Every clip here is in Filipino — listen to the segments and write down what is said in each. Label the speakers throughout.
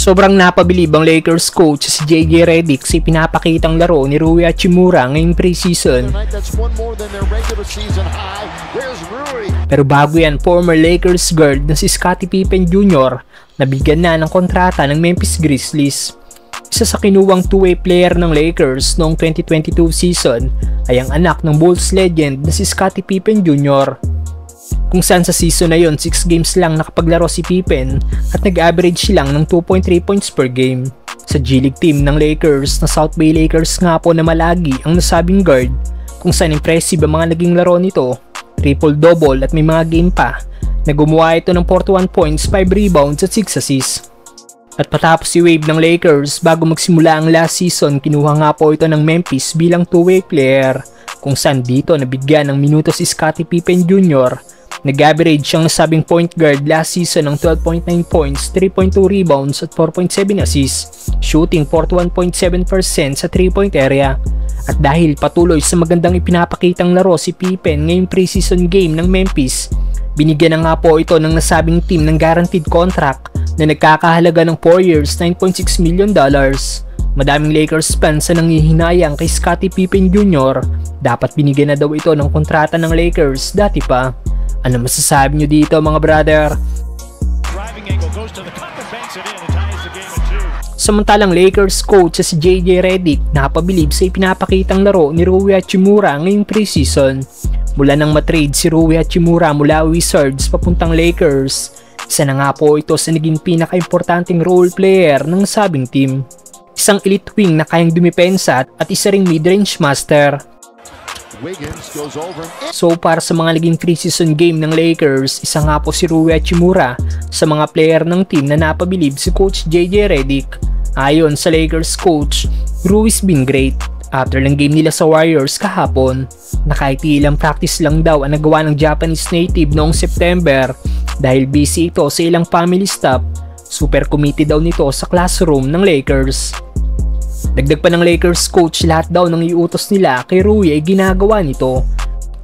Speaker 1: Sobrang napabilib ang Lakers coach si JJ Redick sa pinapakitang laro ni Rui Hachimura ngayong preseason. Pero bago yan, former Lakers guard na si Scottie Pippen Jr. nabigyan na ng kontrata ng Memphis Grizzlies. Isa sa kinuwang two-way player ng Lakers noong 2022 season ay ang anak ng Bulls legend na si Scottie Pippen Jr. Kung saan sa season na yon 6 games lang nakapaglaro si Pippen at nag-average lang ng 2.3 points per game. Sa G-League team ng Lakers na South Bay Lakers nga po na malagi ang nasabing guard, kung saan impressive ang mga naging laro nito, triple-double at may mga game pa, na gumawa ito ng 41 points, 5 rebounds at 6 assists. At patapos si Wave ng Lakers bago magsimula ang last season, kinuha nga po ito ng Memphis bilang two-way player, kung saan dito nabigyan ng minuto si Scottie Pippen Jr. Nag-average siyang nasabing point guard last season ng 12.9 points, 3.2 rebounds at 4.7 assists, shooting 41.7% sa 3-point area. At dahil patuloy sa magandang ipinapakitang laro si Pippen ngayong preseason game ng Memphis, binigyan na nga po ito ng nasabing team ng guaranteed contract na nagkakahalaga ng 4 years, $9.6 million. Madaming Lakers fans na nangihinayang kay Scottie Pippen Jr. Dapat binigyan na daw ito ng kontrata ng Lakers dati pa. Ano masasabi nyo dito mga brother? Samantalang Lakers coach si JJ Redick napabilib sa ipinapakitang laro ni Rui Hachimura ngayong preseason. Mula nang matrade si Rui Hachimura mula Wizards papuntang Lakers, isa na nga po ito sa naging pinaka-importanting role player ng sabing team. Isang elite wing na kayang dumipensa at isa ring mid-range master. So para sa mga naging preseason game ng Lakers, isa nga po si Rui Hachimura sa mga player ng team na napabilib si Coach JJ Redick. Ayon sa Lakers coach, Rui's been great. After ng game nila sa Warriors kahapon, na kahit ilang practice lang daw ang nagawa ng Japanese native noong September dahil busy ito sa ilang family stuff, super committed daw nito sa classroom ng Lakers. Dagdag pa ng Lakers coach, lahat daw ng iutos nila kay Rui ay ginagawa nito.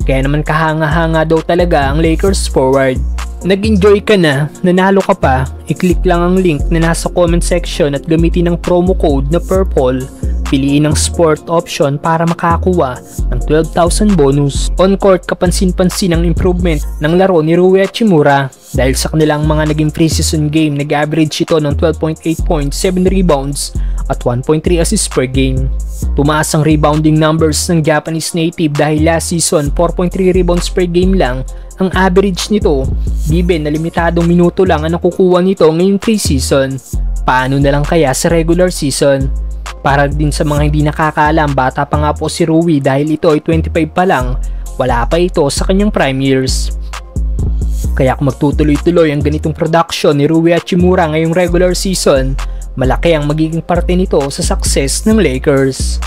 Speaker 1: Kaya naman kahanga-hanga daw talaga ang Lakers forward. Nag-enjoy ka na, nanalo ka pa, i-click lang ang link na nasa comment section at gamitin ang promo code na PURPLE. Piliin ang sport option para makakuha ng 12,000 bonus. On court, kapansin-pansin ang improvement ng laro ni Rui Hachimura. Dahil sa kanilang mga naging preseason game, nag-average ito ng 12.8 points, 7 rebounds at 1.3 assists per game. Tumaas ang rebounding numbers ng Japanese native dahil last season 4.3 rebounds per game lang ang average nito, given na limitadong minuto lang ang nakukuha nito ngayong preseason. Paano na lang kaya sa regular season? Para din sa mga hindi nakakaalam, bata pa nga po si Rui dahil ito ay 25 pa lang, wala pa ito sa kanyang prime years. Kaya kung magtutuloy-tuloy ang ganitong production ni Rui Hachimura ngayong regular season, malaki ang magiging parte nito sa success ng Lakers.